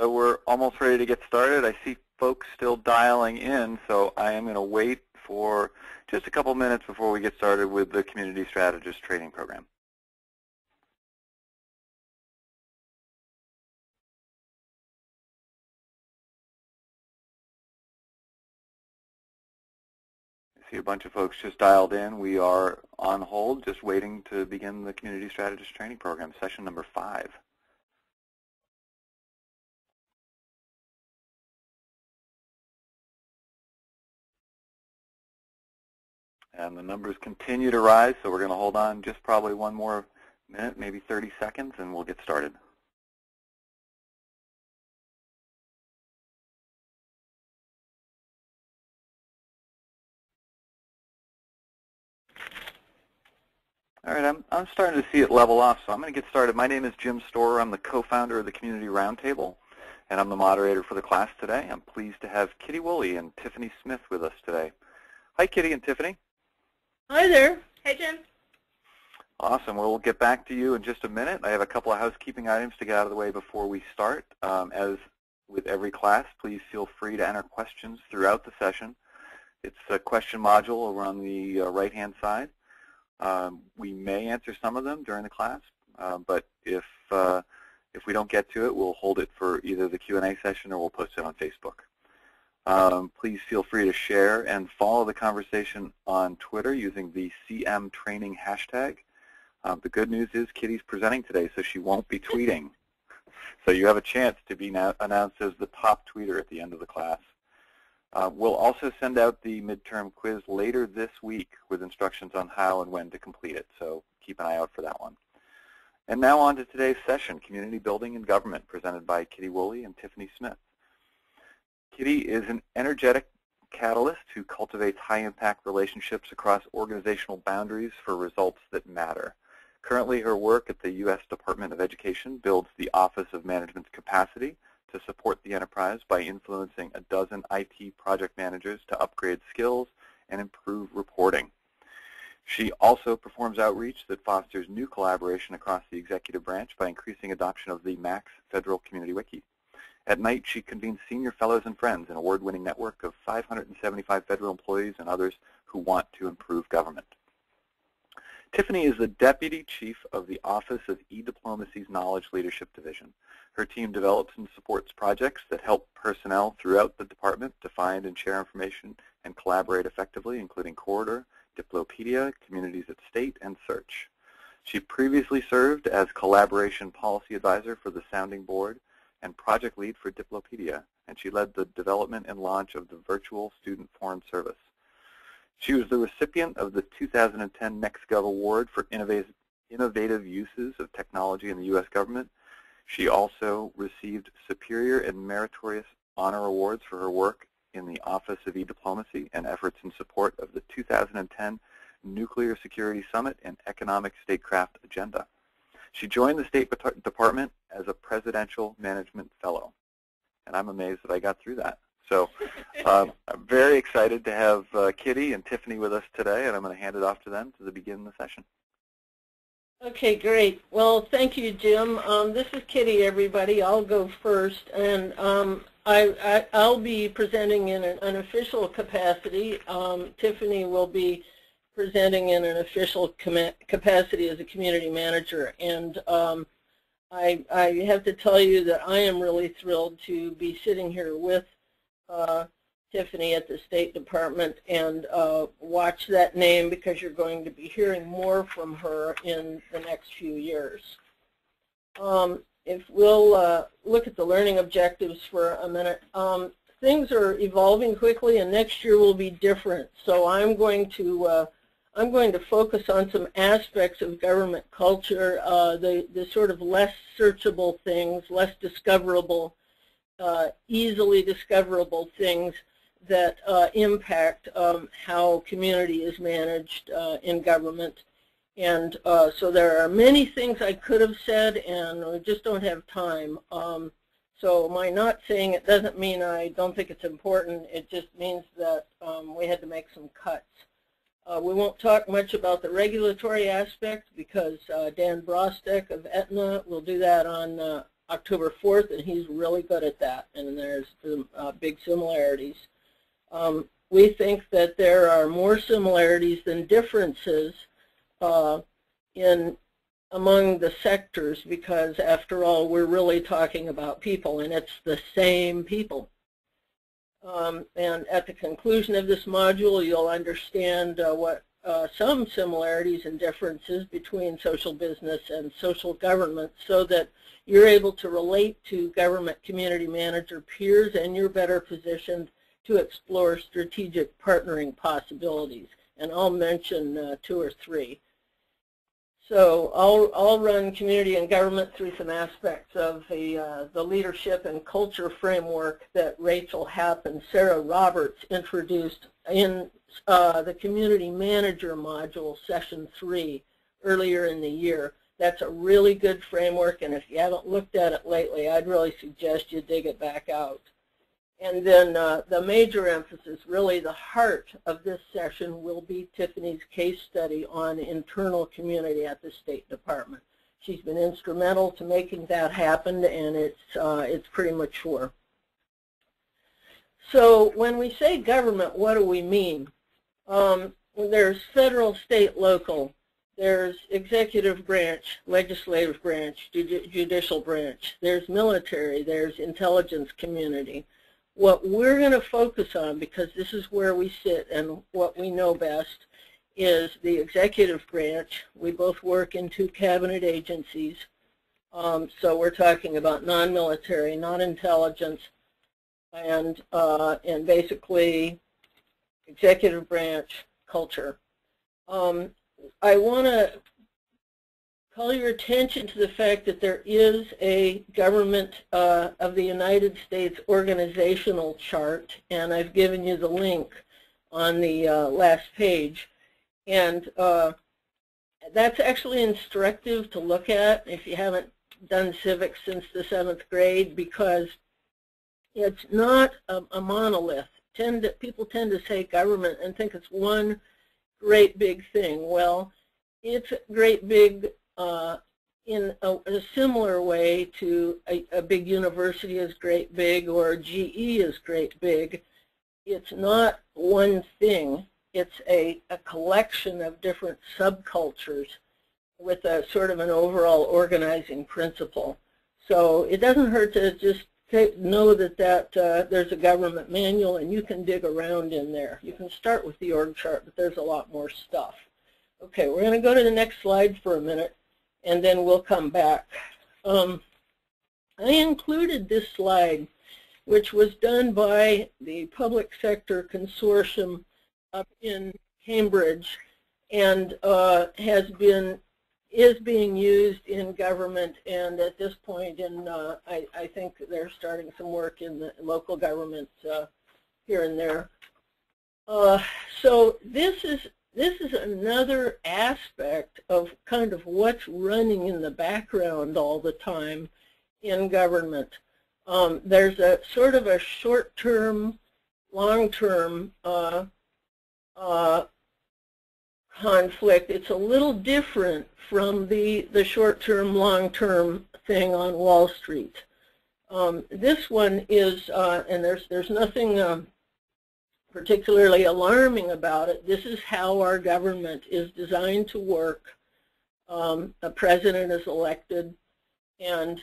So we're almost ready to get started. I see folks still dialing in, so I am going to wait for just a couple minutes before we get started with the Community Strategist Training Program. I see a bunch of folks just dialed in. We are on hold, just waiting to begin the Community Strategist Training Program, session number 5. And the numbers continue to rise, so we're going to hold on just probably one more minute, maybe 30 seconds, and we'll get started. All right, I'm starting to see it level off, so I'm going to get started. My name is Jim Storer. I'm the co-founder of the Community Roundtable, and I'm the moderator for the class today. I'm pleased to have Kitty Woolley and Tiffany Smith with us today. Hi, Kitty and Tiffany. Hi there. Hey, Jim. Awesome. Well, we'll get back to you in just a minute. I have a couple of housekeeping items to get out of the way before we start. As with every class, please feel free to enter questions throughout the session. It's a question module over on the right-hand side. We may answer some of them during the class, but if we don't get to it, we'll hold it for either the Q&A session or we'll post it on Facebook. Please feel free to share and follow the conversation on Twitter using the CM Training hashtag. The good news is Kitty's presenting today, so she won't be tweeting. So you have a chance to be announced as the top tweeter at the end of the class. We'll also send out the midterm quiz later this week with instructions on how and when to complete it, so keep an eye out for that one. And now on to today's session, Community Building and Government, presented by Kitty Woolley and Tiffany Smith. Kitty is an energetic catalyst who cultivates high-impact relationships across organizational boundaries for results that matter. Currently, her work at the U.S. Department of Education builds the Office of Management's capacity to support the enterprise by influencing a dozen IT project managers to upgrade skills and improve reporting. She also performs outreach that fosters new collaboration across the executive branch by increasing adoption of the MAX Federal Community Wiki. At night, she convenes senior fellows and friends, an award-winning network of 575 federal employees and others who want to improve government. Tiffany is the Deputy Chief of the Office of eDiplomacy's Knowledge Leadership Division. Her team develops and supports projects that help personnel throughout the department to find and share information and collaborate effectively, including Corridor, Diplopedia, Communities at State, and Search. She previously served as Collaboration Policy Advisor for the Sounding Board and Project Lead for Diplopedia, and she led the development and launch of the Virtual Student Foreign Service. She was the recipient of the 2010 NextGov Award for innovative uses of technology in the U.S. government. She also received Superior and Meritorious Honor Awards for her work in the Office of eDiplomacy and efforts in support of the 2010 Nuclear Security Summit and Economic Statecraft Agenda. She joined the State Department as a Presidential Management Fellow, and I'm amazed that I got through that. So I'm very excited to have Kitty and Tiffany with us today, and I'm going to hand it off to them to begin the session. Okay, great. Well, thank you, Jim. This is Kitty, everybody. I'll go first, and I'll be presenting in an unofficial capacity. Tiffany will be presenting in an official capacity as a community manager, and I have to tell you that I am really thrilled to be sitting here with Tiffany at the State Department and watch that name, because you're going to be hearing more from her in the next few years. If we'll look at the learning objectives for a minute, things are evolving quickly, and next year will be different. So I'm going to focus on some aspects of government culture, the sort of less searchable things, less discoverable, easily discoverable things that impact how community is managed in government. And so there are many things I could have said, and we just don't have time. So my not saying it doesn't mean I don't think it's important. It just means that we had to make some cuts. We won't talk much about the regulatory aspect because Dan Brostek of Aetna will do that on October 4th, and he's really good at that, and there's big similarities. We think that there are more similarities than differences among the sectors, because after all, we're really talking about people, and it's the same people. And at the conclusion of this module, you'll understand what some similarities and differences between social business and social government, so that you're able to relate to government community manager peers, and you're better positioned to explore strategic partnering possibilities. And I'll mention 2 or 3. So I'll run community and government through some aspects of the leadership and culture framework that Rachel Happ and Sarah Roberts introduced in the community manager module, session 3, earlier in the year. That's a really good framework, and if you haven't looked at it lately, I'd really suggest you dig it back out. And then the major emphasis, really the heart of this session, will be Tiffany's case study on internal community at the State Department. She's been instrumental to making that happen, and it's pretty mature. So when we say government, what do we mean? There's federal, state, local. There's executive branch, legislative branch, judicial branch. There's military. There's intelligence community. What we're going to focus on, because this is where we sit and what we know best, is the executive branch. We both work in 2 cabinet agencies. So we're talking about non-military, non-intelligence, and basically executive branch culture. I want to call your attention to the fact that there is a government of the United States organizational chart, and I've given you the link on the last page. And that's actually instructive to look at if you haven't done civics since the 7th grade, because it's not a monolith. People tend to say government and think it's one great big thing. Well, it's great big in a similar way to a big university is great big, or GE is great big. It's not one thing. It's a collection of different subcultures with a sort of an overall organizing principle. So it doesn't hurt to just know that there's a government manual, and you can dig around in there. You can start with the org chart, but there's a lot more stuff. Okay, we're going to go to the next slide for a minute, and then we'll come back. I included this slide, which was done by the Public Sector Consortium up in Cambridge, and is being used in government, and at this point I think they're starting some work in the local government here and there. So this is another aspect of kind of what's running in the background all the time in government. There's a sort of a short-term, long-term conflict. It's a little different from the short-term, long-term thing on Wall Street. This one is, and there's nothing particularly alarming about it. This is how our government is designed to work. A president is elected, and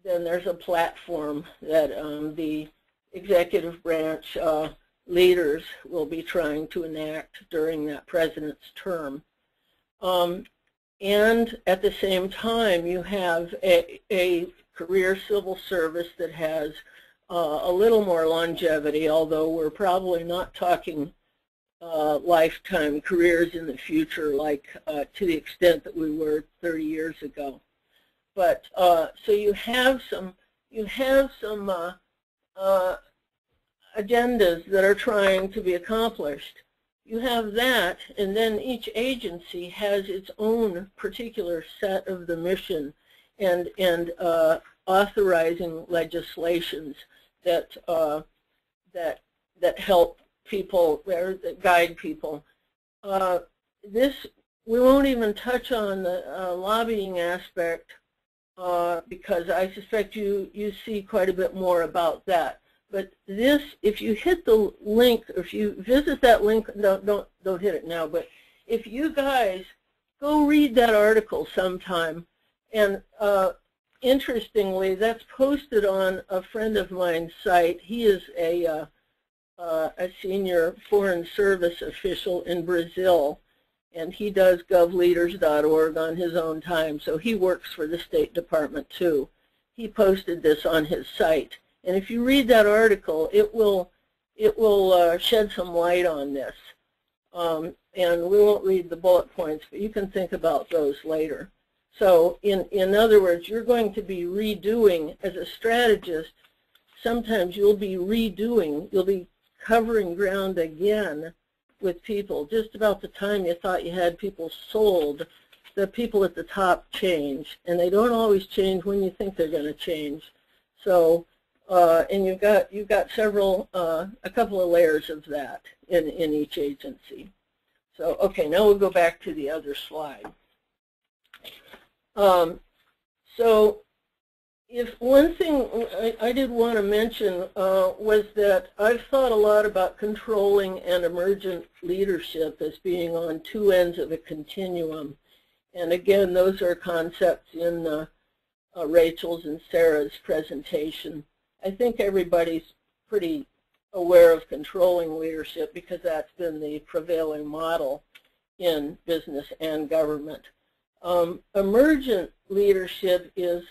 then there's a platform that the executive branch leaders will be trying to enact during that president's term. And at the same time, you have a career civil service that has a little more longevity, although we're probably not talking lifetime careers in the future, like to the extent that we were 30 years ago. But so you have some agendas that are trying to be accomplished. You have that, and then each agency has its own particular set of the mission and authorizing legislations that help people, or that guide people. We won't even touch on the lobbying aspect because I suspect you see quite a bit more about that. But this, if you hit the link, or if you visit that link, don't hit it now, but if you guys go read that article sometime, and interestingly, that's posted on a friend of mine's site. He is a senior foreign service official in Brazil, and he does govleaders.org on his own time, so he works for the State Department too. He posted this on his site, and if you read that article, it will shed some light on this. And we won't read the bullet points, but you can think about those later. So in other words, you're going to be redoing, as a strategist, sometimes you'll be redoing, you'll be covering ground again with people. Just about the time you thought you had people sold, the people at the top change, and they don't always change when you think they're going to change. So, and you've got several, a couple of layers of that in each agency. So, okay, now we'll go back to the other slide. So, if one thing I did want to mention was that I've thought a lot about controlling and emergent leadership as being on two ends of a continuum. And again, those are concepts in Rachel's and Sarah's presentation. I think everybody's pretty aware of controlling leadership because that's been the prevailing model in business and government. Emergent leadership is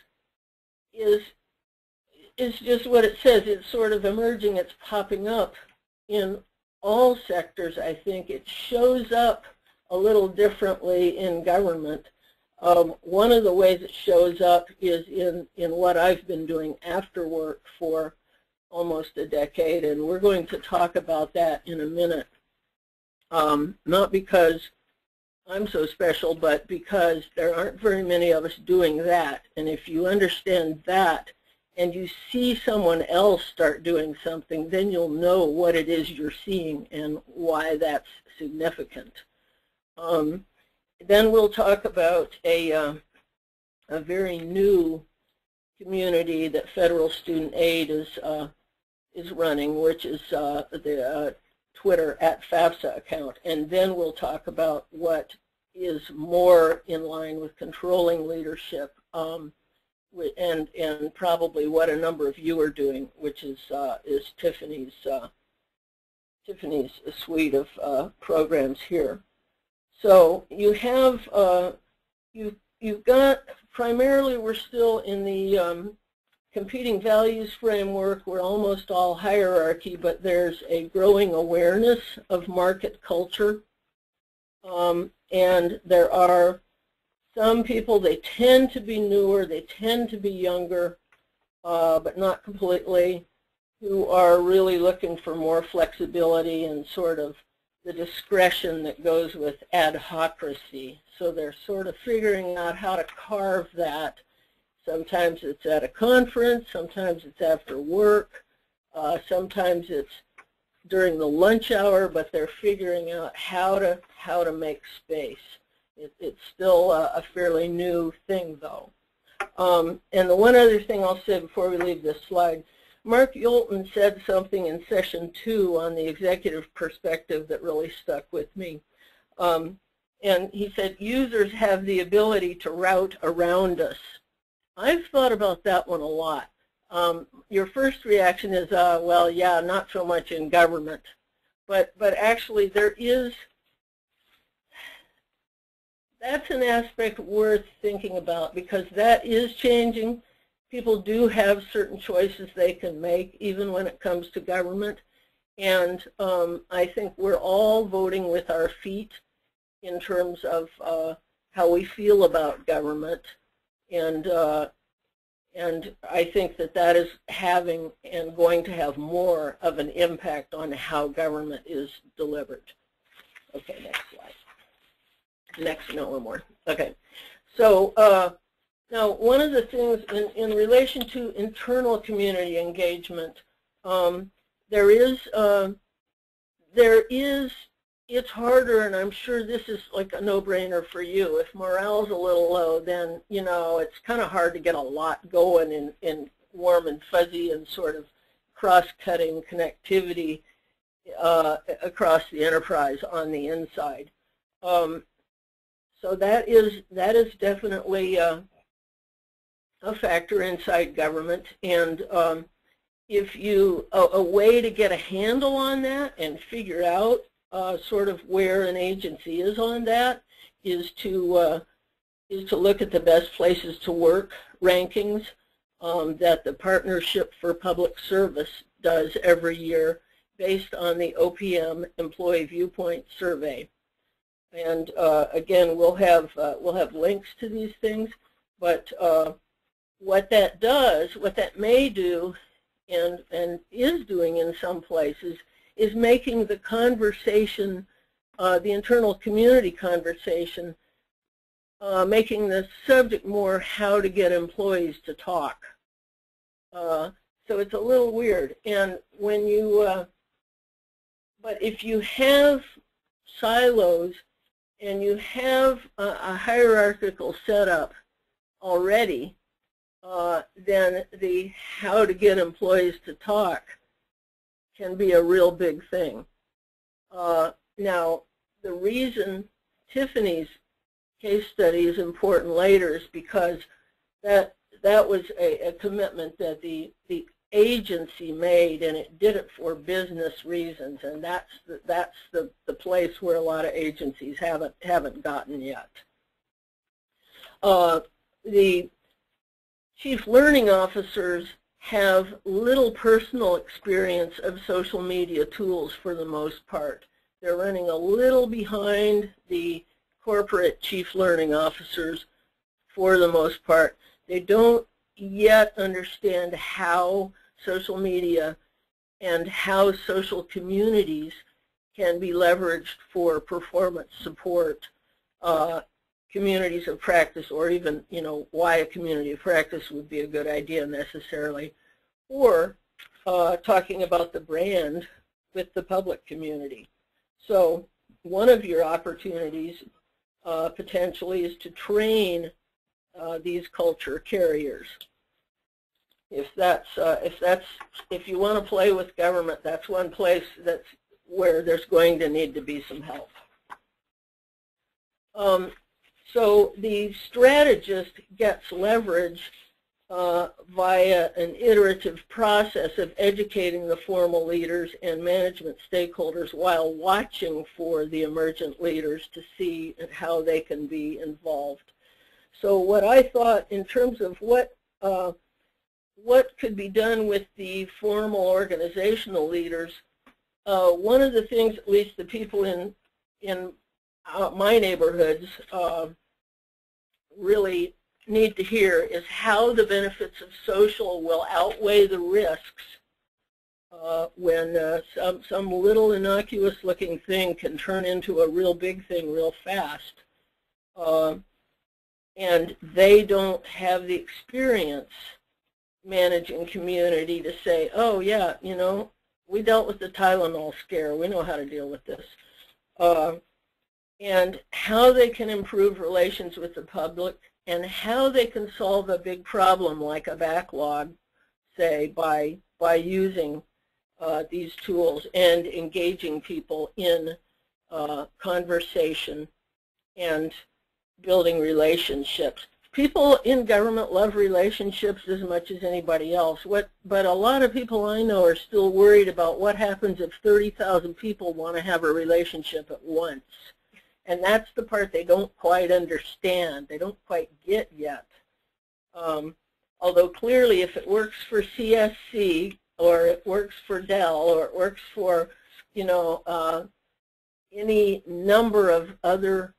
just what it says. It's sort of emerging. It's popping up in all sectors, I think. It shows up a little differently in government. One of the ways it shows up is in what I've been doing after work for almost a decade, and we're going to talk about that in a minute. Not because I'm so special, but because there aren't very many of us doing that. And if you understand that and you see someone else start doing something, then you'll know what it is you're seeing and why that's significant. Then we'll talk about a very new community that Federal Student Aid is running, which is the Twitter @FAFSA account, and then we'll talk about what is more in line with controlling leadership, and probably what a number of you are doing, which is Tiffany's suite of programs here. So you have you've got primarily, we're still in the competing values framework. We're almost all hierarchy, but there's a growing awareness of market culture. And there are some people, they tend to be newer, they tend to be younger, but not completely, who are really looking for more flexibility and sort of the discretion that goes with adhocracy. So they're sort of figuring out how to carve that. Sometimes it's at a conference, sometimes it's after work, sometimes it's during the lunch hour, but they're figuring out how to make space. It's still a fairly new thing, though. And the one other thing I'll say before we leave this slide, Mark Yolton said something in session 2 on the executive perspective that really stuck with me. And he said, users have the ability to route around us. I've thought about that one a lot. Your first reaction is, well, yeah, not so much in government. But actually there is, that's an aspect worth thinking about, because that is changing. People do have certain choices they can make, even when it comes to government. And I think we're all voting with our feet in terms of how we feel about government. And I think that is having and going to have more of an impact on how government is delivered. Okay, next slide. Next, no, one more. Okay, so now one of the things in relation to internal community engagement, there is it's harder, and I'm sure this is like a no-brainer for you. If morale's a little low, then, you know, it's kind of hard to get a lot going in warm and fuzzy and sort of cross-cutting connectivity across the enterprise on the inside. So that is definitely a factor inside government, and if you a way to get a handle on that and figure out sort of where an agency is on that is to look at the best places to work rankings that the Partnership for Public Service does every year based on the OPM Employee Viewpoint Survey. And again, we'll have links to these things, but what that does, what that may do, and is doing in some places, is making the conversation, the internal community conversation, making the subject more how to get employees to talk. So it's a little weird. And when you, but if you have silos and you have a hierarchical setup already, then the how to get employees to talk can be a real big thing. Now, the reason Tiffany's case study is important later is because that was a commitment that the agency made, and it did it for business reasons, and that's the place where a lot of agencies haven't gotten yet. The chief learning officers have little personal experience of social media tools for the most part. They're running a little behind the corporate chief learning officers for the most part. They don't yet understand how social media and how social communities can be leveraged for performance support, communities of practice, or even, you know, why a community of practice would be a good idea necessarily, or talking about the brand with the public community. So one of your opportunities potentially is to train these culture carriers. If you want to play with government, that's one place that's where there's going to need to be some help. So the strategist gets leverage via an iterative process of educating the formal leaders and management stakeholders while watching for the emergent leaders to see how they can be involved. So what I thought in terms of what could be done with the formal organizational leaders, one of the things, at least the people in my neighborhoods really need to hear, is how the benefits of social will outweigh the risks when some little innocuous looking thing can turn into a real big thing real fast. And they don't have the experience managing community to say, oh yeah, you know, we dealt with the Tylenol scare, we know how to deal with this. And how they can improve relations with the public, and how they can solve a big problem like a backlog, say, by using these tools and engaging people in conversation and building relationships. People in government love relationships as much as anybody else, but a lot of people I know are still worried about what happens if 30,000 people want to have a relationship at once. And that's the part they don't quite understand, they don't quite get yet. Although clearly if it works for CSC, or it works for Dell, or it works for, you know, any number of other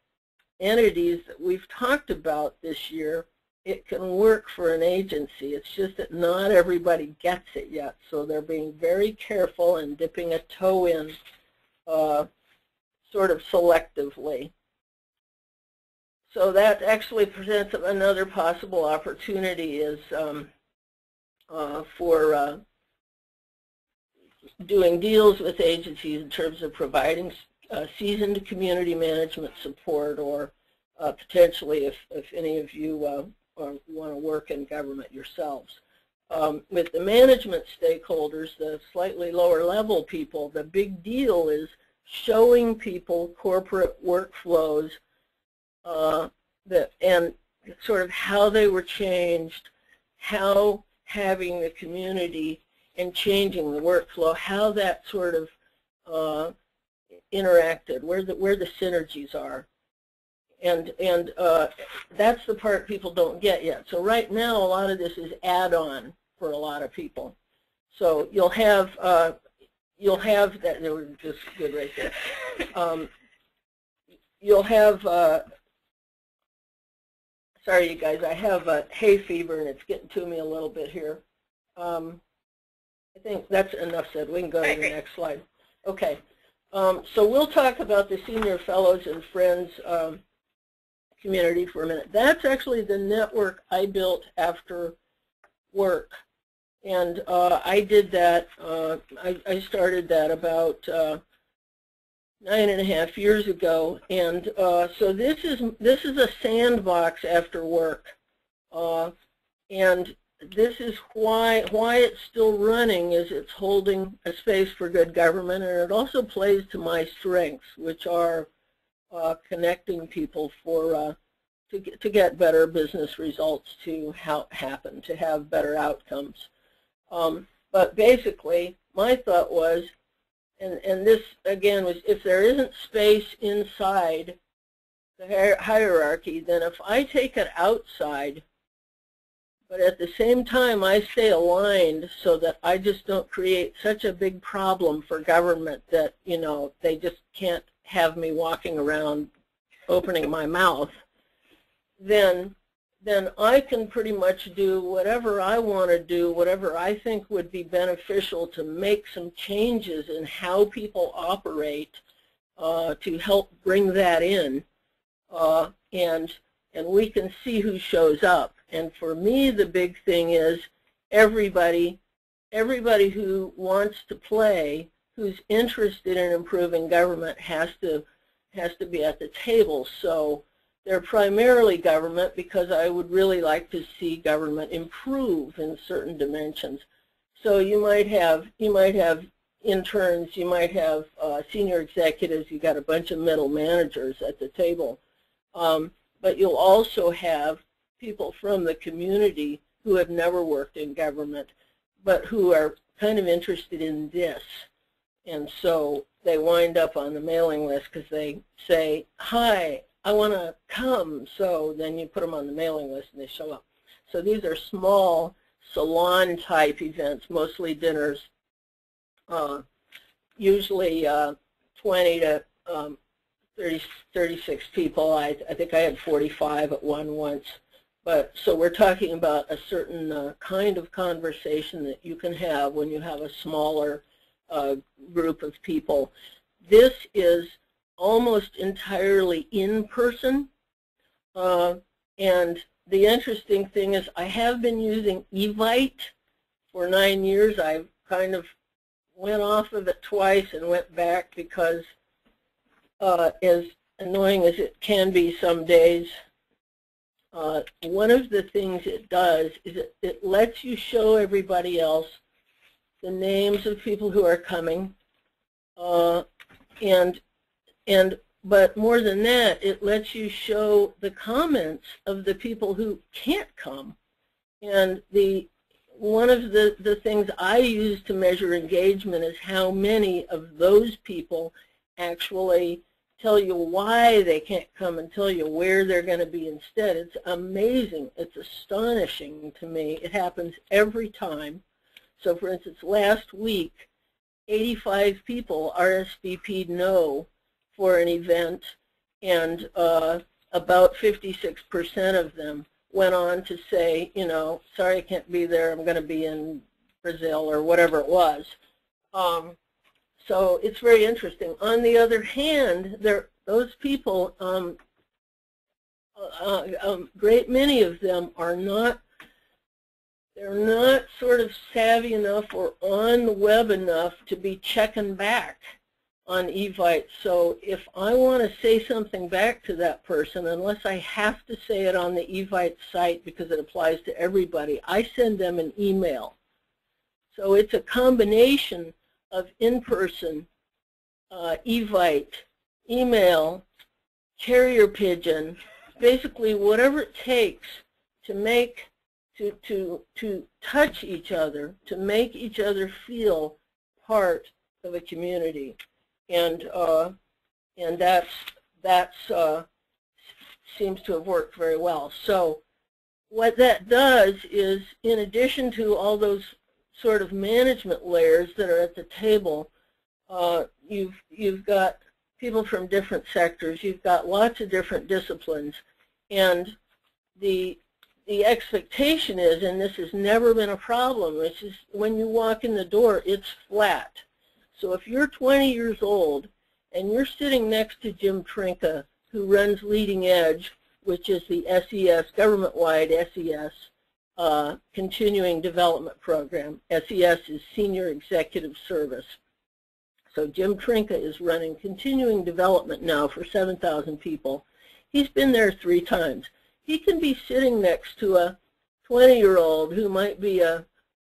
entities that we've talked about this year, it can work for an agency. It's just that not everybody gets it yet, so they're being very careful and dipping a toe in sort of selectively. So that actually presents another possible opportunity, is for doing deals with agencies in terms of providing seasoned community management support, or potentially if any of you want to work in government yourselves. With the management stakeholders, the slightly lower level people, the big deal is showing people corporate workflows and sort of how they were changed, how having the community and changing the workflow, how that sort of interacted, where the synergies are. And that's the part people don't get yet. So right now, a lot of this is add-on for a lot of people. So you'll have that. They were just good right there. You'll have. Sorry, you guys. I have hay fever, and it's getting to me a little bit here. I think that's enough said. We can go to the next slide. Okay. So we'll talk about the Senior Fellows and Friends community for a minute. That's actually the network I built after work, and I did that. I started that about 9.5 years ago, and so this is a sandbox after work, and this is why it's still running. Is it's holding a space for good government, and it also plays to my strengths, which are connecting people for to get better business results, to happen, to have better outcomes. But basically, my thought was, and this again was, if there isn't space inside the hierarchy, then if I take it outside, but at the same time I stay aligned so that I just don't create such a big problem for government that, you know, they just can't have me walking around opening my mouth, then I can pretty much do whatever I want to do, whatever I think would be beneficial to make some changes in how people operate to help bring that in, and we can see who shows up. And for me, the big thing is everybody who wants to play, who's interested in improving government, has to be at the table. So they're primarily government because I would really like to see government improve in certain dimensions. So you might have interns, you might have senior executives, you got a bunch of middle managers at the table, but you'll also have people from the community who have never worked in government, but who are kind of interested in this. And so they wind up on the mailing list because they say, hi, I want to come. So then you put them on the mailing list and they show up. So these are small salon-type events, mostly dinners, usually 20 to 36 people. I think I had 45 at one once. But so we're talking about a certain kind of conversation that you can have when you have a smaller group of people. This is almost entirely in person, and the interesting thing is I have been using Evite for 9 years. I kind of went off of it twice and went back because as annoying as it can be some days, one of the things it does is it lets you show everybody else the names of people who are coming, but more than that, it lets you show the comments of the people who can't come. And one of the things I use to measure engagement is how many of those people actually tell you why they can't come and tell you where they're going to be instead. It's amazing. It's astonishing to me. It happens every time. So for instance, last week, 85 people RSVP'd no for an event, and about 56% of them went on to say, you know, sorry I can't be there, I'm going to be in Brazil or whatever it was. So it's very interesting. On the other hand, those people, great many of them are not, they're not sort of savvy enough or on the web enough to be checking back on Evite. So if I want to say something back to that person, unless I have to say it on the Evite site because it applies to everybody, I send them an email. So it's a combination of in-person, Evite, email, carrier pigeon, basically whatever it takes to make, to touch each other, to make each other feel part of a community. And that seems to have worked very well. So what that does is, in addition to all those sort of management layers that are at the table, you've got people from different sectors, you've got lots of different disciplines, and the expectation is, and this has never been a problem, it's just when you walk in the door, it's flat. So if you're 20 years old and you're sitting next to Jim Trinka, who runs Leading Edge, which is the SES, government-wide SES continuing development program. SES is Senior Executive Service. So Jim Trinka is running continuing development now for 7,000 people. He's been there 3 times. He can be sitting next to a 20-year-old who might be an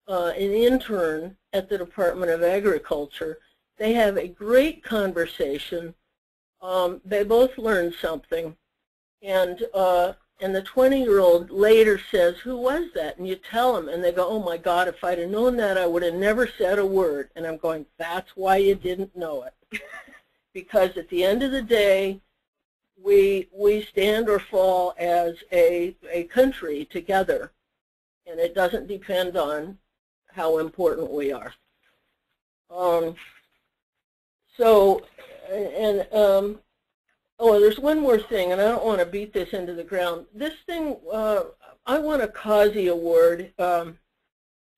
intern at the Department of Agriculture. They have a great conversation. They both learn something. And the 20-year-old later says, "Who was that?" And you tell them, and they go, "Oh my God, if I'd have known that, I would have never said a word." And I'm going, that's why you didn't know it. Because at the end of the day, we stand or fall as a country together. And it doesn't depend on how important we are. Oh, there's one more thing, and I don't want to beat this into the ground. This thing, I won a Kazi Award,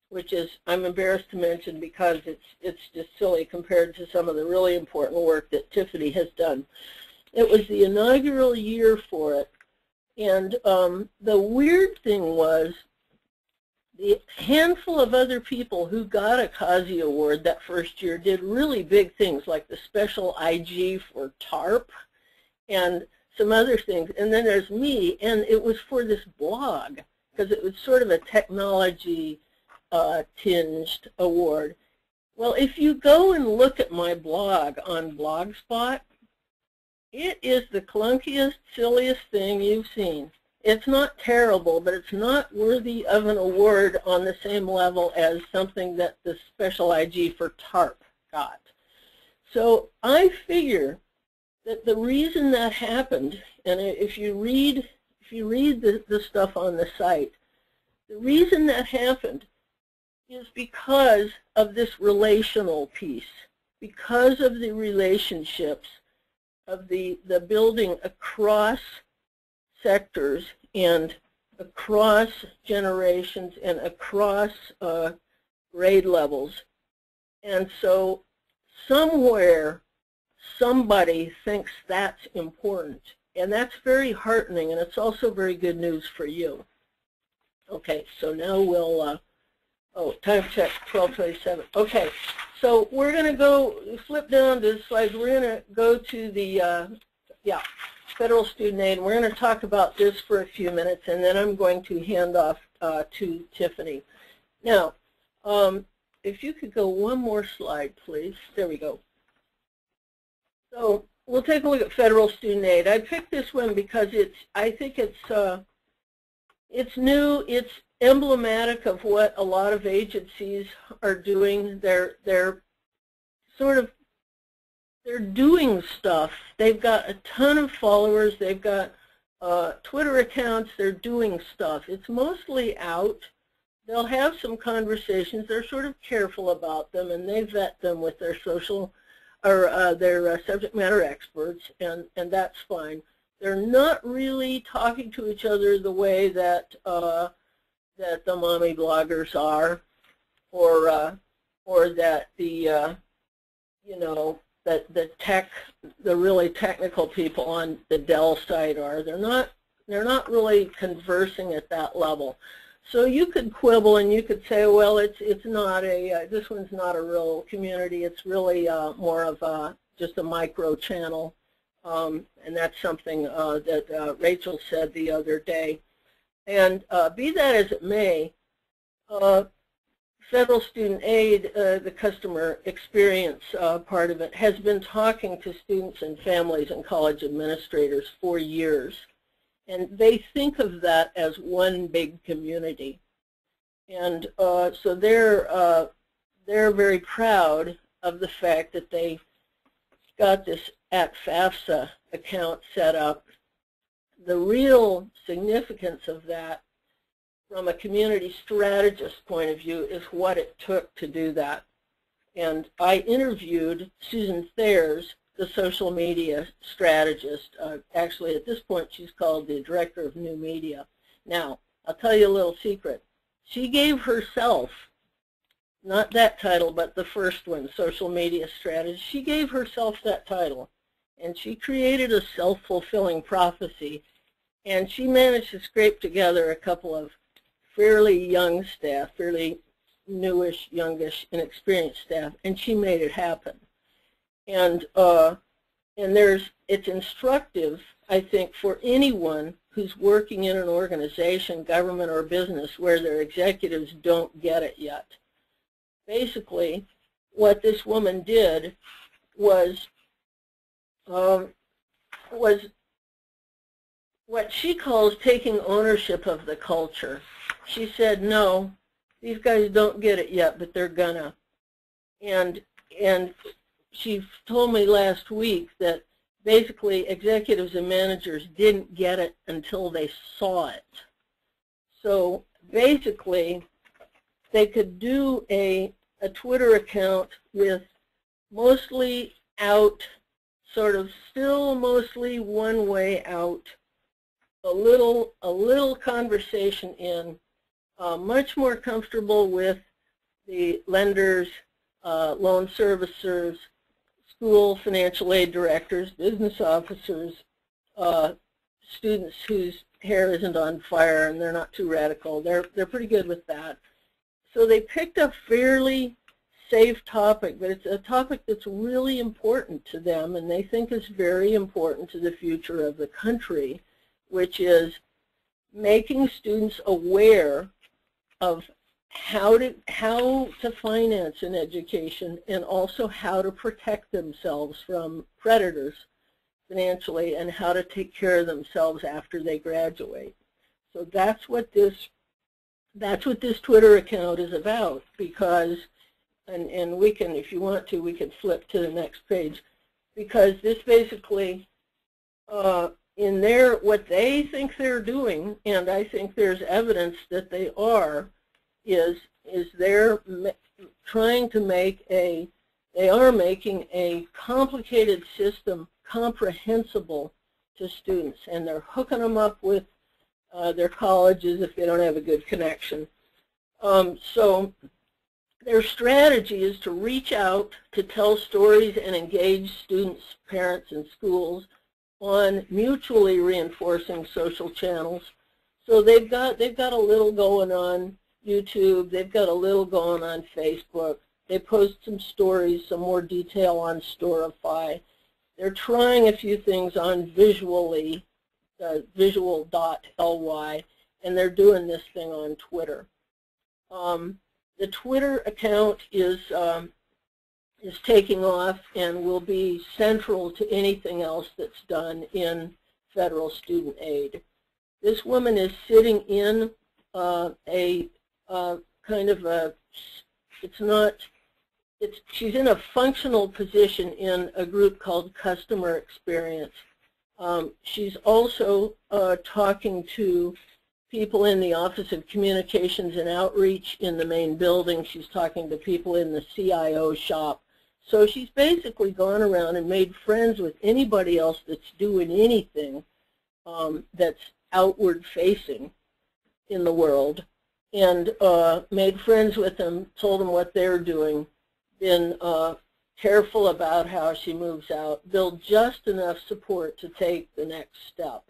which is, I'm embarrassed to mention because it's just silly compared to some of the really important work that Tiffany has done. It was the inaugural year for it, and the weird thing was the handful of other people who got a Kazi Award that first year did really big things, like the special IG for TARP and some other things. And then there's me, and it was for this blog, because it was sort of a technology tinged award. Well, if you go and look at my blog on Blogspot, it is the clunkiest, silliest thing you've seen. It's not terrible, but it's not worthy of an award on the same level as something that the special IG for TARP got. So I figure that the reason that happened, and if you read the stuff on the site, the reason that happened is because of this relational piece, because of the relationships of the building across sectors and across generations and across grade levels. And so somewhere somebody thinks that's important, and that's very heartening, and it's also very good news for you. Okay, so now we'll, oh, time check, 12:27. Okay, so we're going to go flip down to the slides. We're going to go to the, federal student aid, and we're going to talk about this for a few minutes, and then I'm going to hand off to Tiffany. Now, if you could go one more slide, please. There we go. So we'll take a look at federal student aid. I picked this one because I think it's new, it's emblematic of what a lot of agencies are doing. They're doing stuff. They've got a ton of followers. They've got Twitter accounts. They're doing stuff. It's mostly out. They'll have some conversations. They're sort of careful about them, and they vet them with their social or their subject matter experts, and that's fine. They're not really talking to each other the way that that the mommy bloggers are, or that the that the really technical people on the Dell site are. They're not really conversing at that level. So you could quibble and you could say, well, it's not a this one's not a real community. It's really more of just a micro channel, and that's something that Rachel said the other day. And be that as it may, Federal Student Aid, the customer experience part of it, has been talking to students and families and college administrators for years. And they think of that as one big community. And so they're very proud of the fact that they got this at FAFSA account set up. The real significance of that from a community strategist point of view is what it took to do that. And I interviewed Susan Thayers, the social media strategist. Actually, at this point, she's called the Director of New Media. Now, I'll tell you a little secret. She gave herself, not that title, but the first one, Social Media Strategist, she gave herself that title. And she created a self-fulfilling prophecy. And she managed to scrape together a couple of fairly young staff, fairly newish, youngish, inexperienced staff, and she made it happen. And it's instructive, I think, for anyone who's working in an organization, government or business, where their executives don't get it yet. Basically, what this woman did was what she calls taking ownership of the culture. She said, no, these guys don't get it yet, but they're gonna. And she told me last week that basically executives and managers didn't get it until they saw it. So basically, they could do a Twitter account with mostly out, sort of still mostly one way out, a little conversation in, much more comfortable with the lenders, loan servicers, school financial aid directors, business officers, students whose hair isn't on fire and they're not too radical. They're pretty good with that. So they picked a fairly safe topic, but it's a topic that's really important to them and they think is very important to the future of the country, which is making students aware of how to finance an education and also how to protect themselves from predators financially and how to take care of themselves after they graduate. So that's what this Twitter account is about, because and we can, if you want to, we can flip to the next page, because this basically in what they think they're doing, and I think there's evidence that they are, is they're trying to make they are making a complicated system comprehensible to students, and they're hooking them up with their colleges if they don't have a good connection. So their strategy is to reach out, to tell stories and engage students, parents, and schools on mutually reinforcing social channels. So they've got a little going on YouTube, they've got a little going on Facebook, they post some stories, some more detail on Storify. They're trying a few things on Visually, visual.ly, and they're doing this thing on Twitter. The Twitter account is taking off and will be central to anything else that's done in federal student aid. This woman is sitting in she's in a functional position in a group called Customer Experience. She's also talking to people in the Office of Communications and Outreach in the main building. She's talking to people in the CIO shop. So she's basically gone around and made friends with anybody else that's doing anything that's outward facing in the world, and made friends with them, told them what they're doing, been careful about how she moves out, build just enough support to take the next step.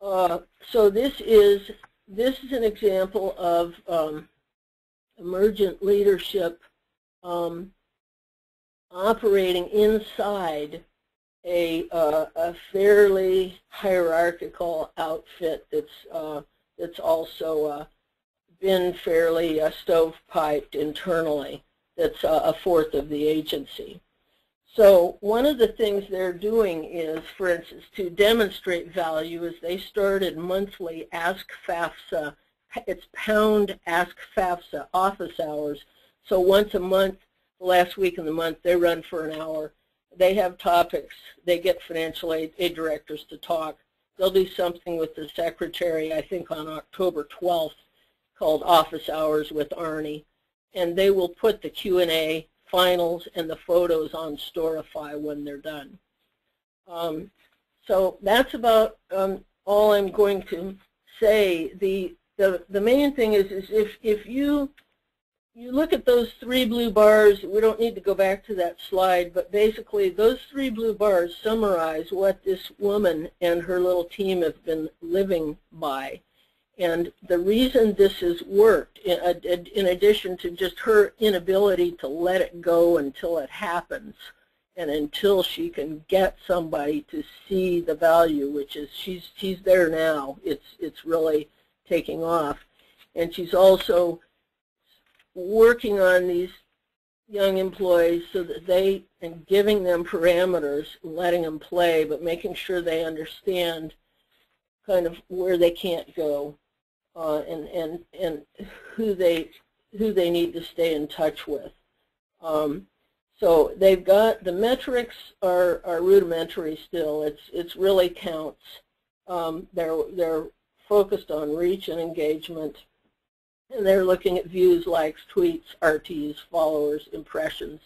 So this is this is an example of emergent leadership operating inside a fairly hierarchical outfit that's also been fairly stovepiped internally. That's a fourth of the agency. So one of the things they're doing is, for instance, to demonstrate value, is they started monthly Ask FAFSA. It's pound Ask FAFSA office hours. So once a month, the last week of the month, they run for an hour. They have topics. They get financial aid directors to talk. They'll do something with the secretary, I think on October 12th, called Office Hours with Arnie. And they will put the Q&A finals and the photos on Storify when they're done. So that's about all I'm going to say. The main thing is if you look at those 3 blue bars, we don't need to go back to that slide, but basically those 3 blue bars summarize what this woman and her little team have been living by. And the reason this has worked, in addition to just her inability to let it go until it happens, and until she can get somebody to see the value, which is she's there now. It's really taking off, and she's also working on these young employees so that and giving them parameters, letting them play, but making sure they understand kind of where they can't go. And who they need to stay in touch with. So they've got the metrics are rudimentary still. It's really counts. They're focused on reach and engagement, and they're looking at views, likes, tweets, RTs, followers, impressions.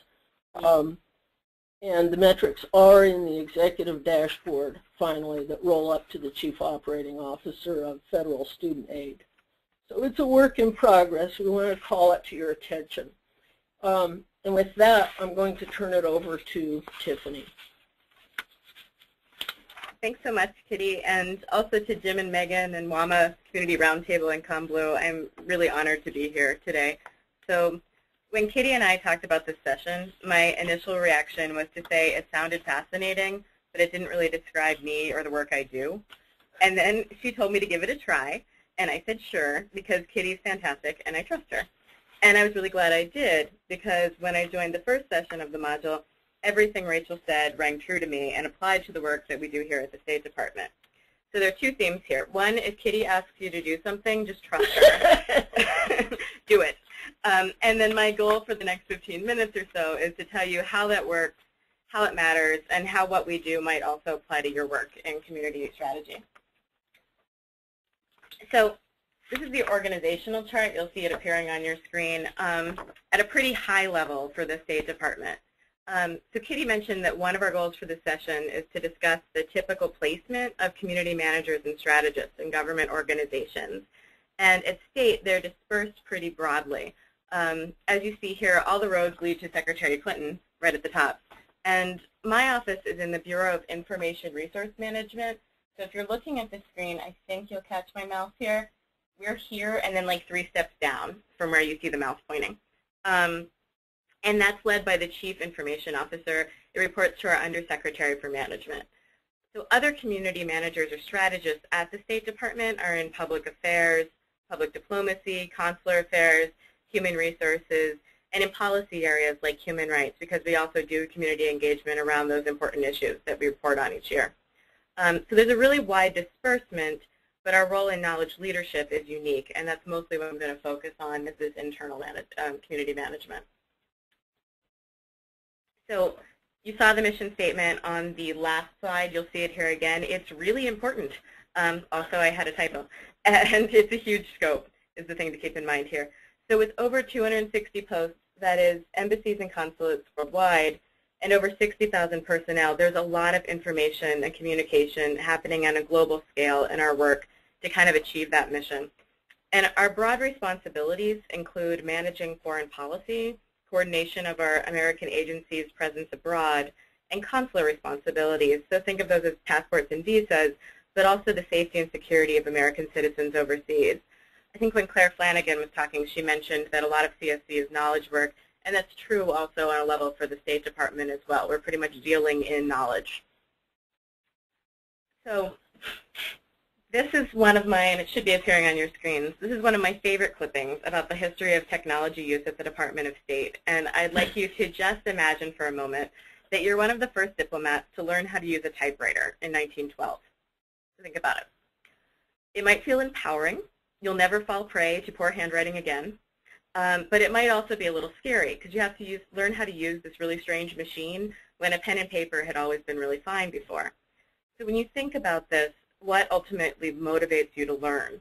And the metrics are in the executive dashboard, finally, that roll up to the Chief Operating Officer of Federal Student Aid. So it's a work in progress. We want to call it to your attention. And with that, I'm going to turn it over to Tiffany. Thanks so much, Kitty, and also to Jim and Megan and WAMA Community Roundtable and ComBlue. I'm really honored to be here today. So when Kitty and I talked about this session, my initial reaction was to say it sounded fascinating, but it didn't really describe me or the work I do. And then she told me to give it a try, and I said sure, because Kitty's fantastic and I trust her. And I was really glad I did, because when I joined the first session of the module, everything Rachel said rang true to me and applied to the work that we do here at the State Department. So there are 2 themes here. One, if Kitty asks you to do something, just trust her. Do it. And then my goal for the next 15 minutes or so is to tell you how that works, how it matters, and how what we do might also apply to your work in community strategy. So this is the organizational chart. You'll see it appearing on your screen at a pretty high level for the State Department. So Kitty mentioned that one of our goals for this session is to discuss the typical placement of community managers and strategists in government organizations. And at State, they're dispersed pretty broadly. As you see here, all the roads lead to Secretary Clinton right at the top. And my office is in the Bureau of Information Resource Management. So if you're looking at the screen, I think you'll catch my mouse here. We're here and then like 3 steps down from where you see the mouse pointing. And that's led by the Chief Information Officer. It reports to our Undersecretary for Management. So other community managers or strategists at the State Department are in public affairs, public diplomacy, consular affairs, human resources, and in policy areas like human rights, because we also do community engagement around those important issues that we report on each year. So there's a really wide disbursement, but our role in knowledge leadership is unique, and that's mostly what I'm going to focus on is this internal community management. So you saw the mission statement on the last slide. You'll see it here again. It's really important. Also, I had a typo. And it's a huge scope is the thing to keep in mind here. So with over 260 posts, that is embassies and consulates worldwide, and over 60,000 personnel, there's a lot of information and communication happening on a global scale in our work to kind of achieve that mission. And our broad responsibilities include managing foreign policy, coordination of our American agencies' presence abroad, and consular responsibilities. So think of those as passports and visas, but also the safety and security of American citizens overseas. I think when Claire Flanagan was talking, she mentioned that a lot of CSC is knowledge work, and that's true also on a level for the State Department as well. We're pretty much dealing in knowledge. So this is one of my, and it should be appearing on your screens, this is one of my favorite clippings about the history of technology use at the Department of State. And I'd like you to just imagine for a moment that you're one of the first diplomats to learn how to use a typewriter in 1912. So think about it. It might feel empowering. You'll never fall prey to poor handwriting again. But it might also be a little scary because you have to learn how to use this really strange machine when a pen and paper had always been really fine before. So when you think about this, what ultimately motivates you to learn?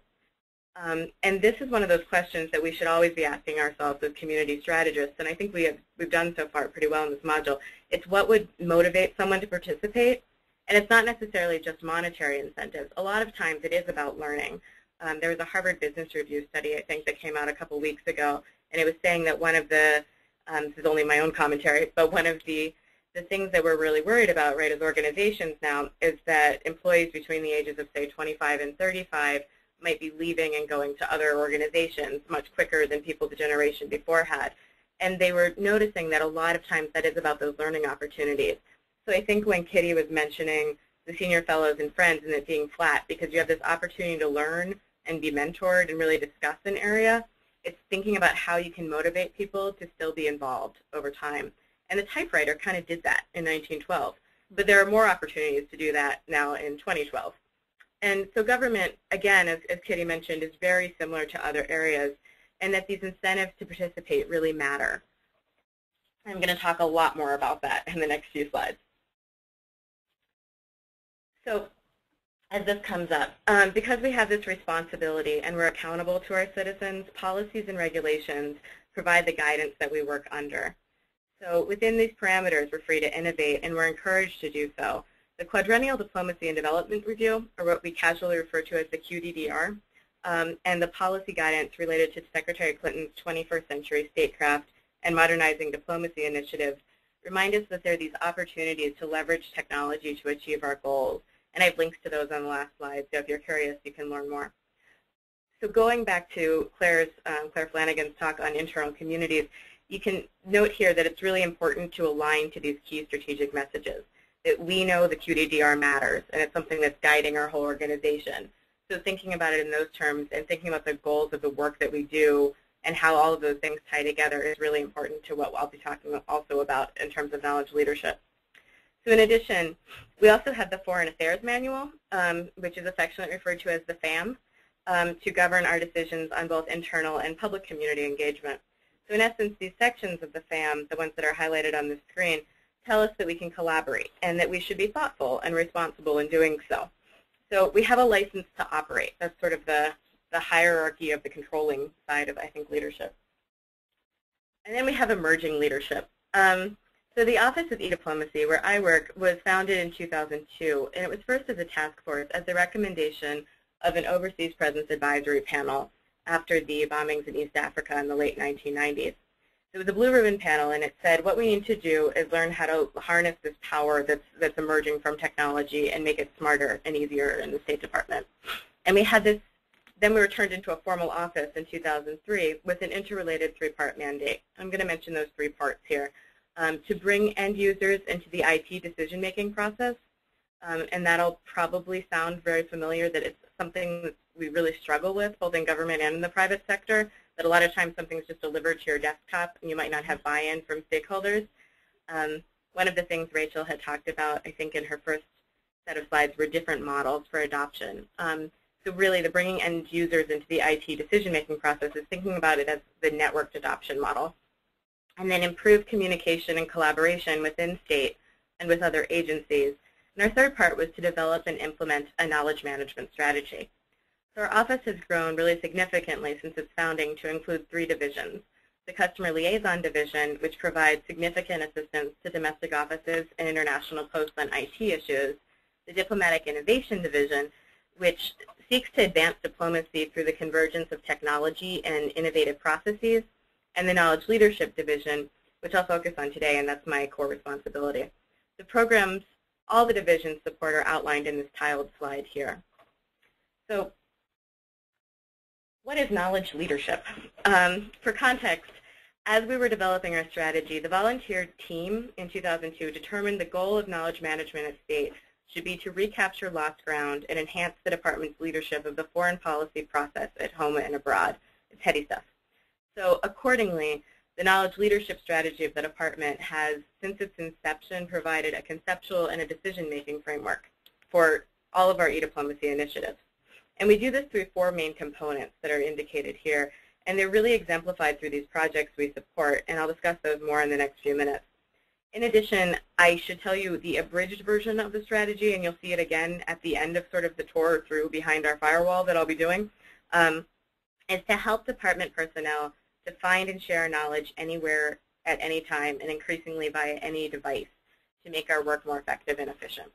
And this is one of those questions that we should always be asking ourselves as community strategists, and I think we've done so far pretty well in this module. It's what would motivate someone to participate, and it's not necessarily just monetary incentives. A lot of times it is about learning. There was a Harvard Business Review study, I think, that came out a couple weeks ago, and it was saying that one of the, this is only my own commentary, but one of the things that we're really worried about, right, as organizations now is that employees between the ages of, say, 25 and 35 might be leaving and going to other organizations much quicker than people the generation before had. And they were noticing that a lot of times that is about those learning opportunities. So I think when Kitty was mentioning the senior fellows and friends and it being flat because you have this opportunity to learn and be mentored and really discuss an area, it's thinking about how you can motivate people to still be involved over time. And the typewriter kind of did that in 1912. But there are more opportunities to do that now in 2012. And so government, again, as Kitty mentioned, is very similar to other areas, and that these incentives to participate really matter. I'm going to talk a lot more about that in the next few slides. So as this comes up, because we have this responsibility and we're accountable to our citizens, policies and regulations provide the guidance that we work under. So within these parameters, we're free to innovate, and we're encouraged to do so. The Quadrennial Diplomacy and Development Review, or what we casually refer to as the QDDR, and the policy guidance related to Secretary Clinton's 21st Century Statecraft and Modernizing Diplomacy Initiative remind us that there are these opportunities to leverage technology to achieve our goals. And I have links to those on the last slide, so if you're curious, you can learn more. So going back to Claire Flanagan's talk on internal communities, you can note here that it's really important to align to these key strategic messages, that we know the QDDR matters, and it's something that's guiding our whole organization. So thinking about it in those terms and thinking about the goals of the work that we do and how all of those things tie together is really important to what I'll be talking also about in terms of knowledge leadership. So in addition, we also have the Foreign Affairs Manual, which is affectionately referred to as the FAM, to govern our decisions on both internal and public community engagement. So in essence, these sections of the FAM, the ones that are highlighted on the screen, tell us that we can collaborate and that we should be thoughtful and responsible in doing so. So we have a license to operate. That's sort of the hierarchy of the controlling side of, I think, leadership. And then we have emerging leadership. So the Office of E-Diplomacy, where I work, was founded in 2002, and it was first as a task force at the recommendation of an overseas presence advisory panel after the bombings in East Africa in the late 1990s. It was a blue ribbon panel, and it said what we need to do is learn how to harness this power that's emerging from technology and make it smarter and easier in the State Department. And we had this, then we were turned into a formal office in 2003 with an interrelated three-part mandate. I'm going to mention those three parts here. To bring end users into the IT decision-making process, and that'll probably sound very familiar that it's something that we really struggle with, both in government and in the private sector, that a lot of times something's just delivered to your desktop and you might not have buy-in from stakeholders. One of the things Rachel had talked about, I think in her first set of slides, were different models for adoption. So really the bringing end users into the IT decision-making process is thinking about it as the networked adoption model. And then improve communication and collaboration within state and with other agencies. And our third part was to develop and implement a knowledge management strategy. So our office has grown really significantly since its founding to include 3 divisions. The Customer Liaison Division, which provides significant assistance to domestic offices and international posts on IT issues. The Diplomatic Innovation Division, which seeks to advance diplomacy through the convergence of technology and innovative processes. And the Knowledge Leadership Division, which I'll focus on today, and that's my core responsibility. The programs all the divisions support are outlined in this tiled slide here. So What is knowledge leadership? For context, as we were developing our strategy, the volunteer team in 2002 determined the goal of knowledge management at state should be to recapture lost ground and enhance the department's leadership of the foreign policy process at home and abroad. It's heady stuff. So accordingly, the knowledge leadership strategy of the department has, since its inception, provided a conceptual and a decision-making framework for all of our e-diplomacy initiatives. And we do this through 4 main components that are indicated here, and they're really exemplified through these projects we support, and I'll discuss those more in the next few minutes. In addition, I should tell you the abridged version of the strategy, and you'll see it again at the end of sort of the tour through behind our firewall that I'll be doing, is to help department personnel to find and share knowledge anywhere at any time and increasingly via any device to make our work more effective and efficient.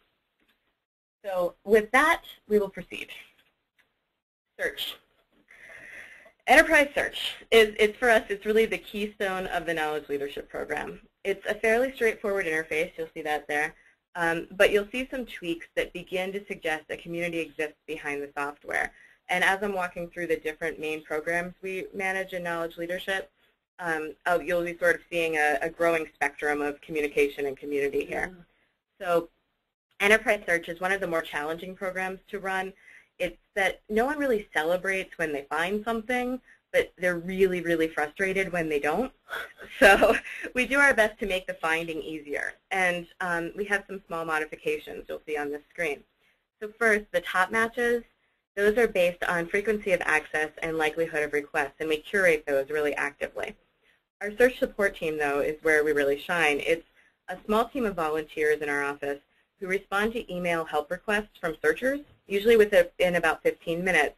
So with that, we will proceed. Search. Enterprise search is for us, it's really the keystone of the knowledge leadership program. It's a fairly straightforward interface, you'll see that there, but you'll see some tweaks that begin to suggest a community exists behind the software. And as I'm walking through the different main programs we manage in knowledge leadership, you'll be sort of seeing a growing spectrum of communication and community here. So enterprise search is one of the more challenging programs to run. It's that no one really celebrates when they find something, but they're really, really frustrated when they don't. So we do our best to make the finding easier. And we have some small modifications you'll see on this screen. So first, the top matches, those are based on frequency of access and likelihood of request, and we curate those really actively. Our search support team, though, is where we really shine. It's a small team of volunteers in our office who respond to email help requests from searchers, usually within about 15 minutes.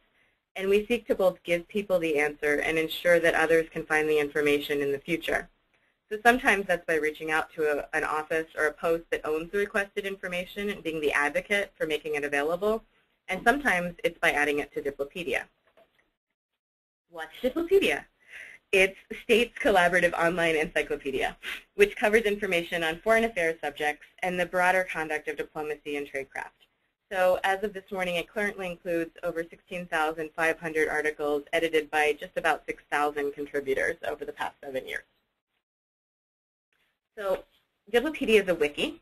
And we seek to both give people the answer and ensure that others can find the information in the future. So sometimes that's by reaching out to an office or a post that owns the requested information and being the advocate for making it available. And sometimes it's by adding it to Diplopedia. What's Diplopedia? It's State's collaborative online encyclopedia, which covers information on foreign affairs subjects and the broader conduct of diplomacy and tradecraft. So as of this morning, it currently includes over 16,500 articles edited by just about 6,000 contributors over the past 7 years. So Diplopedia is a wiki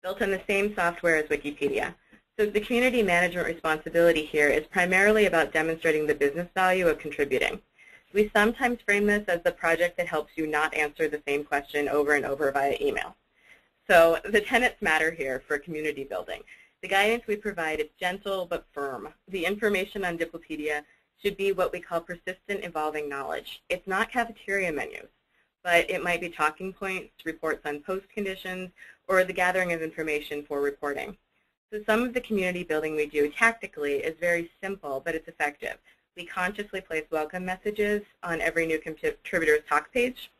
built on the same software as Wikipedia. So the community management responsibility here is primarily about demonstrating the business value of contributing. We sometimes frame this as the project that helps you not answer the same question over and over via email. So the tenets matter here for community building. The guidance we provide is gentle but firm. The information on Diplopedia should be what we call persistent evolving knowledge. It's not cafeteria menus, but it might be talking points, reports on post conditions, or the gathering of information for reporting. So some of the community building we do tactically is very simple, but it's effective. We consciously place welcome messages on every new contributor's talk page,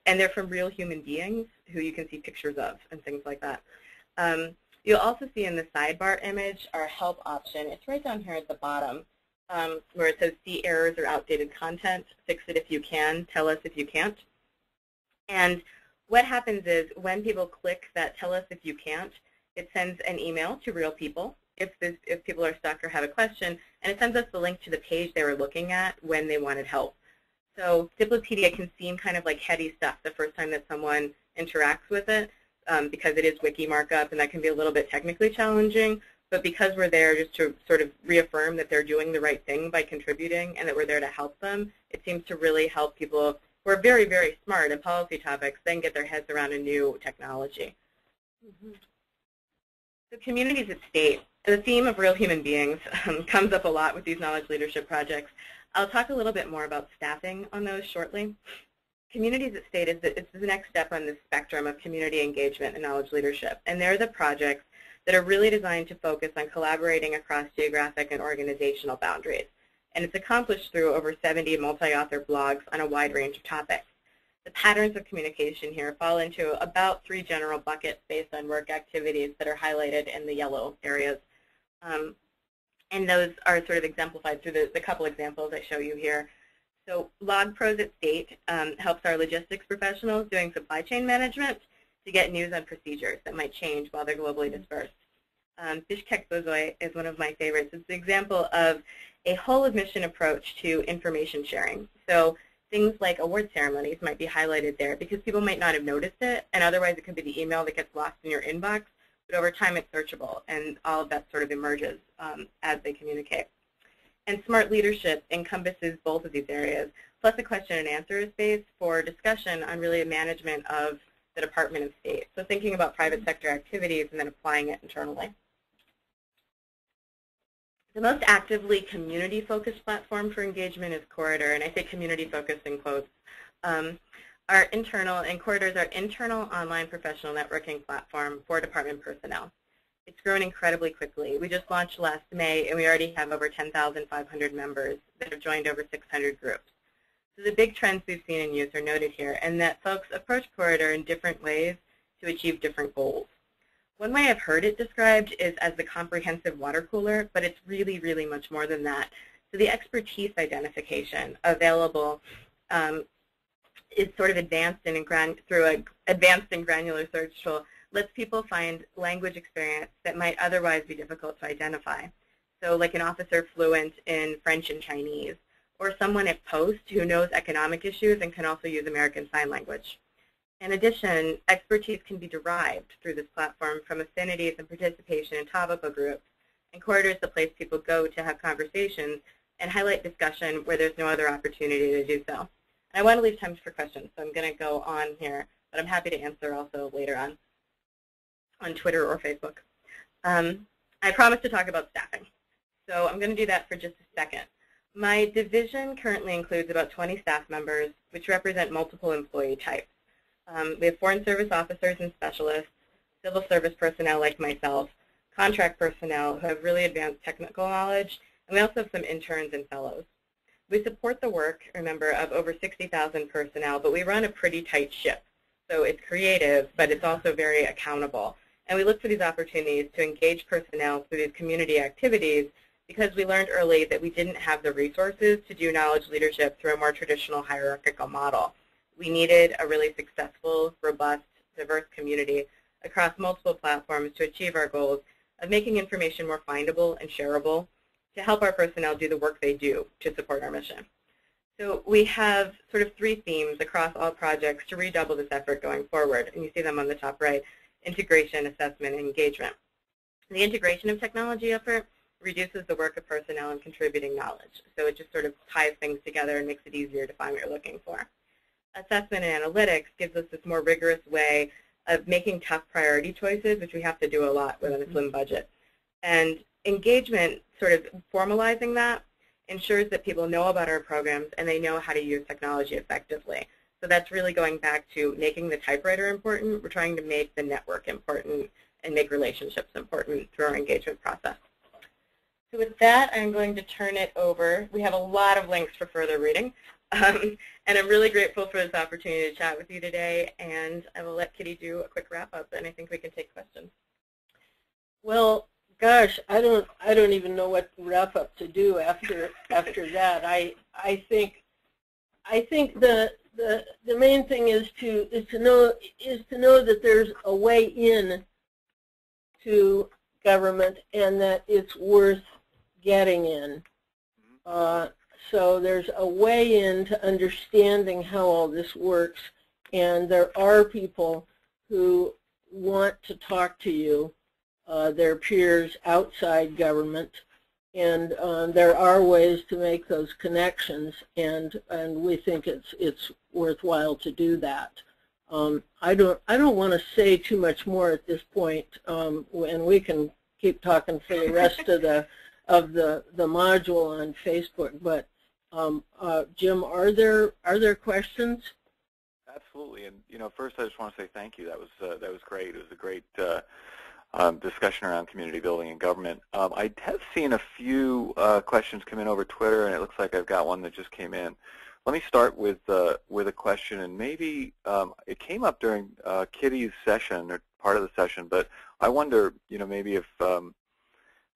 and they're from real human beings who you can see pictures of and things like that. You'll also see in the sidebar image our help option. It's right down here at the bottom where it says see errors or outdated content, fix it if you can, tell us if you can't. And what happens is when people click that tell us if you can't, it sends an email to real people if people are stuck or have a question, and it sends us the link to the page they were looking at when they wanted help. So Diplopedia can seem kind of like heady stuff the first time that someone interacts with it because it is wiki markup, and that can be a little bit technically challenging. But because we're there just to sort of reaffirm that they're doing the right thing by contributing and that we're there to help them, it seems to really help people who are very, very smart in policy topics then get their heads around a new technology. So communities at state. The theme of real human beings comes up a lot with these knowledge leadership projects. I'll talk a little bit more about staffing on those shortly. Communities at state is the next step on the spectrum of community engagement and knowledge leadership. And they're the projects that are really designed to focus on collaborating across geographic and organizational boundaries. And it's accomplished through over 70 multi-author blogs on a wide range of topics. The patterns of communication here fall into about 3 general buckets based on work activities that are highlighted in the yellow areas. And those are sort of exemplified through the couple examples I show you here. So Log Pros at State helps our logistics professionals doing supply chain management to get news on procedures that might change while they're globally dispersed. Bishkek Buzoi is one of my favorites. It's an example of a whole of mission approach to information sharing. So things like award ceremonies might be highlighted there because people might not have noticed it, and otherwise it could be the email that gets lost in your inbox, but over time it's searchable, and all of that sort of emerges as they communicate. And smart leadership encompasses both of these areas, plus a question and answer space for discussion on really management of the Department of State. So thinking about private sector activities and then applying it internally. The most actively community-focused platform for engagement is Corridor, and I say community-focused in quotes. Our internal, and Corridor is our internal online professional networking platform for department personnel. It's grown incredibly quickly. We just launched last May, and we already have over 10,500 members that have joined over 600 groups. So the big trends we've seen in use are noted here, and that folks approach Corridor in different ways to achieve different goals. One way I've heard it described is as the comprehensive water cooler, but it's really, really much more than that. So the expertise identification available is sort of advanced through an advanced and granular search tool, lets people find language experience that might otherwise be difficult to identify. So like an officer fluent in French and Chinese, or someone at Post who knows economic issues and can also use American Sign Language. In addition, expertise can be derived through this platform from affinities and participation in Tavapo groups, and Corridor is the place people go to have conversations and highlight discussion where there's no other opportunity to do so. And I want to leave time for questions, so I'm going to go on here, but I'm happy to answer also later on Twitter or Facebook. I promised to talk about staffing, so I'm going to do that for just a second. My division currently includes about 20 staff members, which represent multiple employee types. We have foreign service officers and specialists, civil service personnel like myself, contract personnel who have really advanced technical knowledge, and we also have some interns and fellows. We support the work, remember, of over 60,000 personnel, but we run a pretty tight ship. So it's creative, but it's also very accountable. And we look for these opportunities to engage personnel through these community activities because we learned early that we didn't have the resources to do knowledge leadership through a more traditional hierarchical model. We needed a really successful, robust, diverse community across multiple platforms to achieve our goals of making information more findable and shareable to help our personnel do the work they do to support our mission. So we have sort of three themes across all projects to redouble this effort going forward, and you see them on the top right: integration, assessment, and engagement. The integration of technology effort reduces the work of personnel and contributing knowledge, so it just sort of ties things together and makes it easier to find what you're looking for. Assessment and analytics gives us this more rigorous way of making tough priority choices, which we have to do a lot within a slim budget. And engagement, sort of formalizing that, ensures that people know about our programs and they know how to use technology effectively. So that's really going back to making the typewriter important. We're trying to make the network important and make relationships important through our engagement process. So with that, I'm going to turn it over. We have a lot of links for further reading. And I'm really grateful for this opportunity to chat with you today, and I will let Kitty do a quick wrap-up, and I think we can take questions. Well, gosh, I don't even know what wrap up to do after that. I think the main thing is to know that there's a way in to government and that it's worth getting in. So there's a way into understanding how all this works, and there are people who want to talk to you, their peers outside government, and there are ways to make those connections, and we think it's worthwhile to do that. I don't want to say too much more at this point, and we can keep talking for the rest of the module on Facebook. But Jim, are there questions? Absolutely, and first I just want to say thank you. That was great. It was a great discussion around community building and government. I have seen a few questions come in over Twitter, and it looks like I've got one that just came in. Let me start with a question, and maybe it came up during Kitty's session or part of the session, but I wonder, maybe if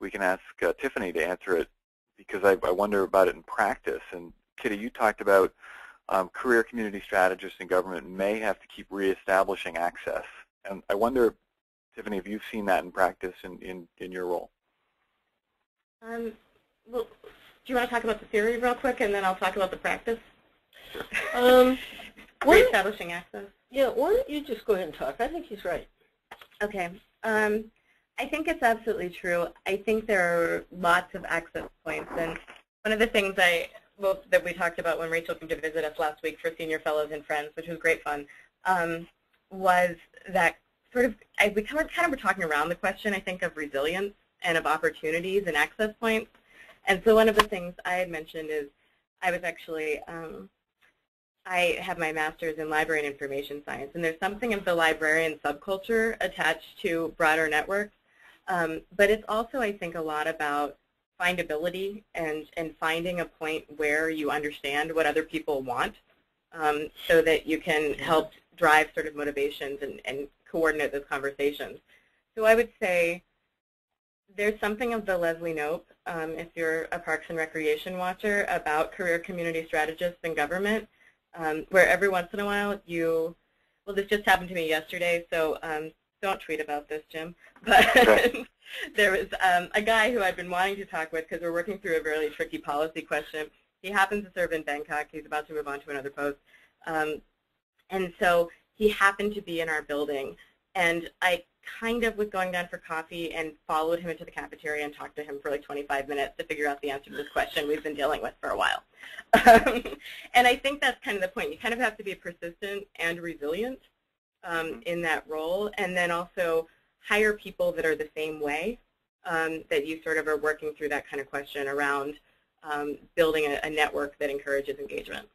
we can ask Tiffany to answer it, because I wonder about it in practice. And Kitty, you talked about career community strategists in government may have to keep reestablishing access, and I wonder, Tiffany, if you've seen that in practice in your role. Well, do you want to talk about the theory real quick, and then I'll talk about the practice? Reestablishing access. Yeah, why don't you just go ahead and talk? I think he's right. Okay. I think it's absolutely true. I think there are lots of access points, and one of the things that we talked about when Rachel came to visit us last week for Senior Fellows and Friends, which was great fun, was that we kind of were talking around the question, I think, of resilience and of opportunities and access points. And so one of the things I had mentioned is I was actually, I have my master's in library and information science, and there's something of the librarian subculture attached to broader networks. But it's also, I think, a lot about findability and finding a point where you understand what other people want, so that you can help drive sort of motivations and coordinate those conversations. So I would say there's something of the Leslie Knope, if you're a Parks and Recreation watcher, about career community strategists in government, where every once in a while well, this just happened to me yesterday, so don't tweet about this, Jim, but there was a guy who I've been wanting to talk with because we're working through a really tricky policy question. He happens to serve in Bangkok. He's about to move on to another post. And so he happened to be in our building, and I kind of was going down for coffee and followed him into the cafeteria and talked to him for like 25 minutes to figure out the answer to this question we've been dealing with for a while. And I think that's kind of the point. You kind of have to be persistent and resilient in that role, and then also hire people that are the same way, that you sort of are working through that kind of question around building a network that encourages engagement.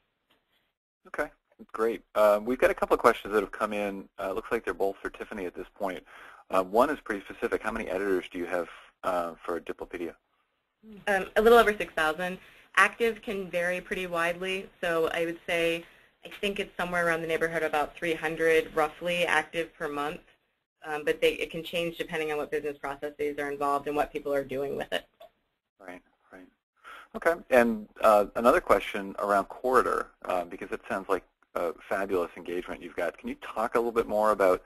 Okay, great. We've got a couple of questions that have come in. Looks like they're both for Tiffany at this point. One is pretty specific. How many editors do you have for Diplopedia? A little over 6,000. Active can vary pretty widely, so I would say I think it's somewhere around the neighborhood of about 300 roughly active per month, but it can change depending on what business processes are involved and what people are doing with it. Right, right. Okay, and another question around Corridor, because it sounds like a fabulous engagement you've got. Can you talk a little bit more about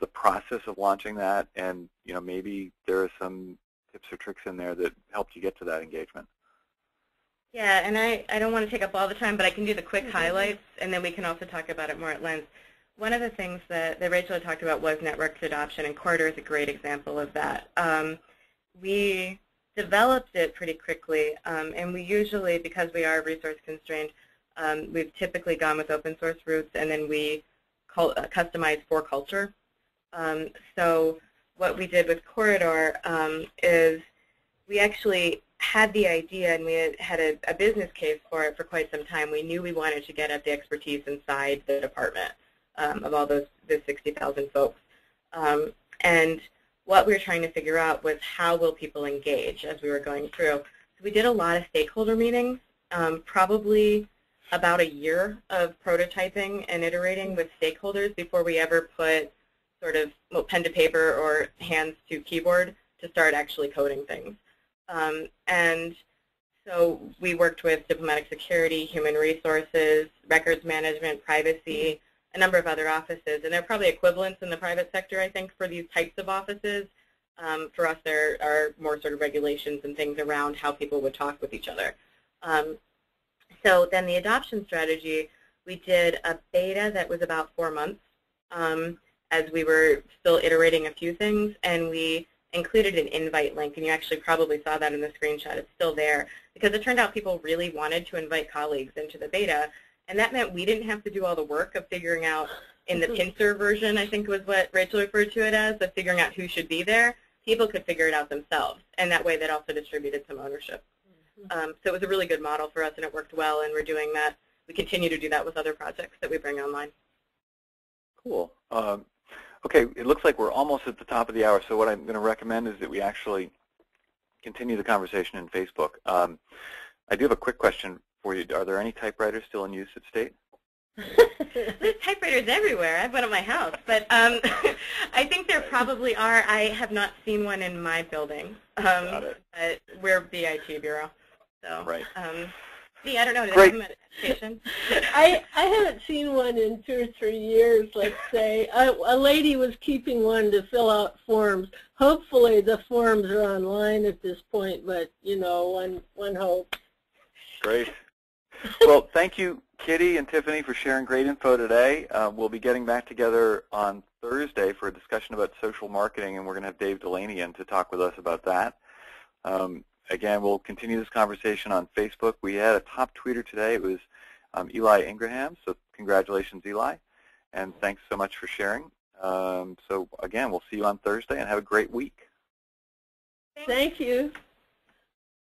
the process of launching that, and maybe there are some tips or tricks in there that helped you get to that engagement? Yeah, and I don't want to take up all the time, but I can do the quick highlights, and then we can also talk about it more at length. One of the things that Rachel had talked about was network adoption, and Corridor is a great example of that. We developed it pretty quickly, and we usually, because we are resource constrained, we've typically gone with open source routes, and then we customize for culture. So what we did with Corridor is we actually had the idea, and we had a business case for it for quite some time. We knew we wanted to get at the expertise inside the department of all the 60,000 folks. And what we were trying to figure out was how will people engage as we were going through. So we did a lot of stakeholder meetings, probably about a year of prototyping and iterating with stakeholders before we ever put sort of pen to paper or hands to keyboard to start actually coding things. And so we worked with diplomatic security, human resources, records management, privacy, a number of other offices. And there are probably equivalents in the private sector, I think, for these types of offices. For us, there are more sort of regulations and things around how people would talk with each other. So then the adoption strategy, we did a beta that was about 4 months as we were still iterating a few things, and we included an invite link, and you actually probably saw that in the screenshot. It's still there because it turned out people really wanted to invite colleagues into the beta, and that meant we didn't have to do all the work of figuring out in the pincer version, I think was what Rachel referred to it as, of figuring out who should be there. People could figure it out themselves, and that way that also distributed some ownership. So it was a really good model for us, and it worked well, and we're doing that. We continue to do that with other projects that we bring online. Cool. Okay, it looks like we're almost at the top of the hour, so what I'm going to recommend is that we actually continue the conversation in Facebook. I do have a quick question for you. Are there any typewriters still in use at State? There's typewriters everywhere. I have one at my house, but I think there probably are. I have not seen one in my building, but we're BIT Bureau. So, right. I don't know. Do they Great. have them at education? I haven't seen one in 2 or 3 years, let's say. A lady was keeping one to fill out forms. Hopefully the forms are online at this point, but, you know, one hopes. Great. Well, thank you, Kitty and Tiffany, for sharing great info today. We'll be getting back together on Thursday for a discussion about social marketing, and we're going to have Dave Delaney in to talk with us about that. Again, we'll continue this conversation on Facebook. We had a top tweeter today. It was Eli Ingraham, so congratulations, Eli, and thanks so much for sharing. So again, we'll see you on Thursday, and have a great week. Thank you.